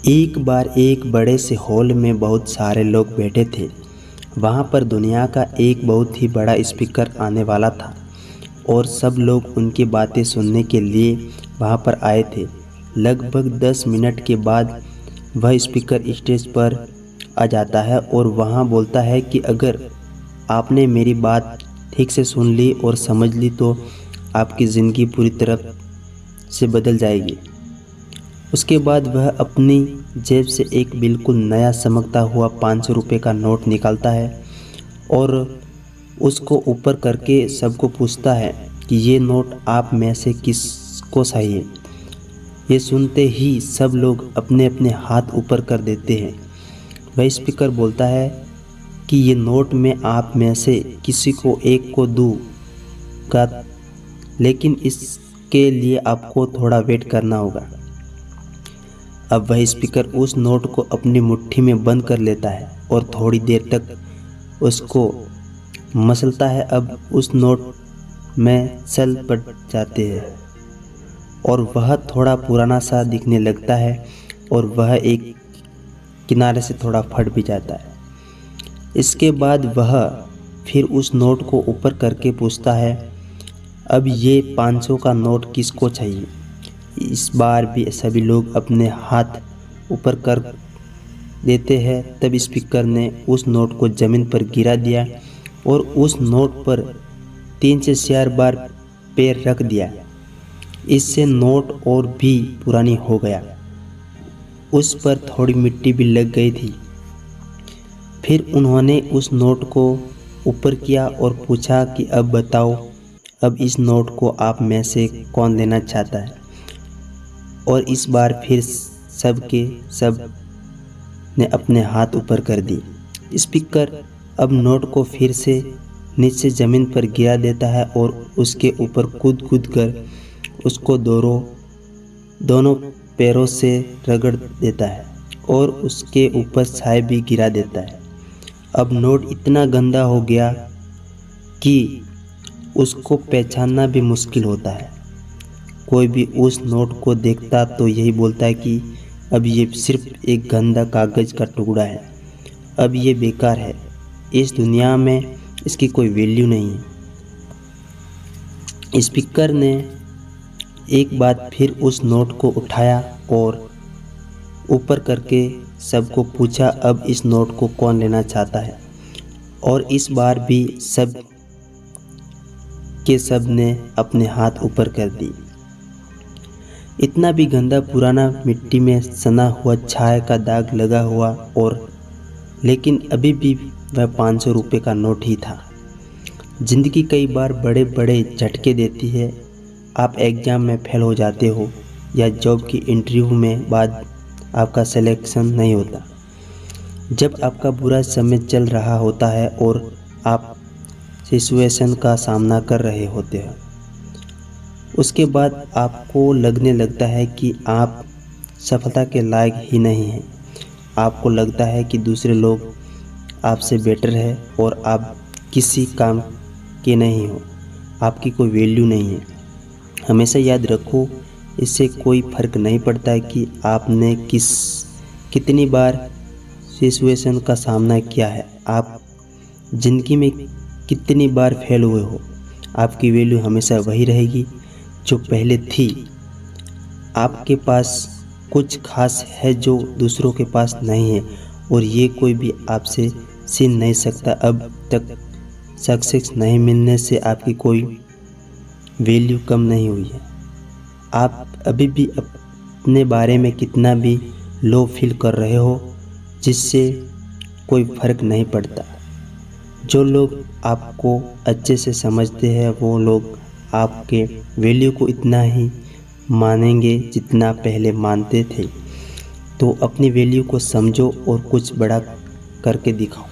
एक बार एक बड़े से हॉल में बहुत सारे लोग बैठे थे। वहाँ पर दुनिया का एक बहुत ही बड़ा स्पीकर आने वाला था और सब लोग उनकी बातें सुनने के लिए वहाँ पर आए थे। लगभग 10 मिनट के बाद वह स्पीकर स्टेज पर आ जाता है और वहाँ बोलता है कि अगर आपने मेरी बात ठीक से सुन ली और समझ ली तो आपकी ज़िंदगी पूरी तरह से बदल जाएगी। उसके बाद वह अपनी जेब से एक बिल्कुल नया चमकता हुआ 500 रुपये का नोट निकालता है और उसको ऊपर करके सबको पूछता है कि ये नोट आप में से किसको चाहिए। ये सुनते ही सब लोग अपने अपने हाथ ऊपर कर देते हैं। वह स्पीकर बोलता है कि ये नोट मैं आप में से किसी को एक को दूंगा, लेकिन इसके लिए आपको थोड़ा वेट करना होगा। अब वह स्पीकर उस नोट को अपनी मुट्ठी में बंद कर लेता है और थोड़ी देर तक उसको मसलता है। अब उस नोट में छल पड़ जाते हैं और वह थोड़ा पुराना सा दिखने लगता है और वह एक किनारे से थोड़ा फट भी जाता है। इसके बाद वह फिर उस नोट को ऊपर करके पूछता है, अब ये 500 का नोट किसको चाहिए। इस बार भी सभी लोग अपने हाथ ऊपर कर देते हैं। तब स्पीकर ने उस नोट को ज़मीन पर गिरा दिया और उस नोट पर 3 से 4 बार पैर रख दिया। इससे नोट और भी पुरानी हो गया। उस पर थोड़ी मिट्टी भी लग गई थी। फिर उन्होंने उस नोट को ऊपर किया और पूछा कि अब बताओ, अब इस नोट को आप में से कौन लेना चाहता है। और इस बार फिर सब ने अपने हाथ ऊपर कर दी। स्पीकर अब नोट को फिर से नीचे ज़मीन पर गिरा देता है और उसके ऊपर कूद कूद कर उसको दोनों पैरों से रगड़ देता है और उसके ऊपर छाई भी गिरा देता है। अब नोट इतना गंदा हो गया कि उसको पहचानना भी मुश्किल होता है। कोई भी उस नोट को देखता तो यही बोलता है कि अब ये सिर्फ एक गंदा कागज़ का टुकड़ा है, अब ये बेकार है, इस दुनिया में इसकी कोई वैल्यू नहीं है। स्पीकर ने एक बार फिर उस नोट को उठाया और ऊपर करके सबको पूछा, अब इस नोट को कौन लेना चाहता है। और इस बार भी सब ने अपने हाथ ऊपर कर दी। इतना भी गंदा पुराना मिट्टी में सना हुआ छाया का दाग लगा हुआ और लेकिन अभी भी वह 500 रुपये का नोट ही था। ज़िंदगी कई बार बड़े बड़े झटके देती है। आप एग्ज़ाम में फेल हो जाते हो या जॉब की इंटरव्यू में बाद आपका सिलेक्शन नहीं होता। जब आपका बुरा समय चल रहा होता है और आप सिचुएशन का सामना कर रहे होते हैं, उसके बाद आपको लगने लगता है कि आप सफलता के लायक ही नहीं हैं। आपको लगता है कि दूसरे लोग आपसे बेटर है और आप किसी काम के नहीं हो, आपकी कोई वैल्यू नहीं है। हमेशा याद रखो, इससे कोई फ़र्क नहीं पड़ता है कि आपने कितनी बार सिचुएशन का सामना किया है, आप ज़िंदगी में कितनी बार फेल हुए हो, आपकी वैल्यू हमेशा वही रहेगी जो पहले थी। आपके पास कुछ खास है जो दूसरों के पास नहीं है और ये कोई भी आपसे छीन नहीं सकता। अब तक सक्सेस नहीं मिलने से आपकी कोई वैल्यू कम नहीं हुई है। आप अभी भी अपने बारे में कितना भी लो फील कर रहे हो, जिससे कोई फ़र्क नहीं पड़ता। जो लोग आपको अच्छे से समझते हैं वो लोग आपके वैल्यू को इतना ही मानेंगे जितना पहले मानते थे। तो अपनी वैल्यू को समझो और कुछ बड़ा करके दिखाओ।